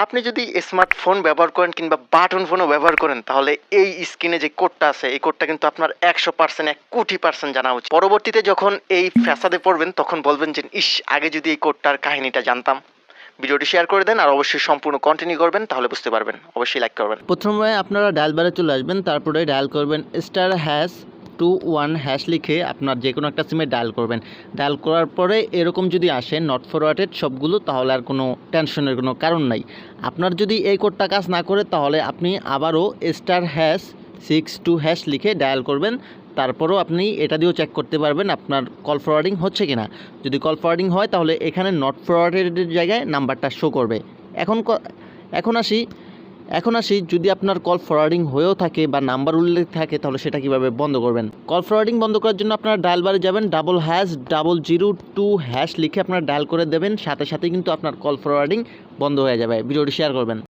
আপনি যদি স্মার্টফোন ব্যবহার করেন কিংবা বাটন ফোনও ব্যবহার করেন তাহলে এই স্ক্রিনে যে কোডটা আছে এই কোডটা কিন্তু আপনার 100% 1,000,000% জানা উচিত। পরবর্তীতে যখন এই ফ্যাসাদে পড়বেন তখন বলবেন যে ইস আগে যদি এই কোডটার কাহিনীটা জানতাম। ভিডিওটি শেয়ার করে দেন আর অবশ্যই সম্পূর্ণ কন্টিনিউ করবেন তাহলে বুঝতে পারবেন। অবশ্যই লাইক করবেন। প্রথমে আপনারা ডায়াল বারে চলে আসবেন, তারপরে ডায়াল করবেন *#21# লিখে আপনার যে কোনো একটা সিমে ডায়াল করবেন। ডায়াল করার পরে এরকম যদি আসে নট ফরওয়ার্ডেড সবগুলো, তাহলে আর কোনো টেনশনের কোনো কারণ নাই। আপনার যদি এই কোডটা কাজ না করে তাহলে আপনি আবারও *62# লিখে ডায়াল করবেন। তারপরেও আপনি এটা দিয়েও চেক করতে পারবেন আপনার কল ফরওয়ার্ডিং হচ্ছে কিনা। যদি কল ফরওয়ার্ডিং হয় তাহলে এখানে নট ফরওয়ার্ডেডের জায়গায় নাম্বারটা শো করবে। এখন আসি যদি আপনার কল ফরওয়ার্ডিং হয়েও থাকে বা নাম্বার উল্লেখ থাকে তাহলে সেটা কিভাবে বন্ধ করবেন। কল ফরওয়ার্ডিং বন্ধ করার জন্য আপনারা ডায়াল বারে যাবেন, #002# লিখে আপনারা ডায়াল করে দেবেন, সাথে সাথে কিন্তু আপনার কল ফরওয়ার্ডিং বন্ধ হয়ে যাবে। ভিডিওটি শেয়ার করবেন।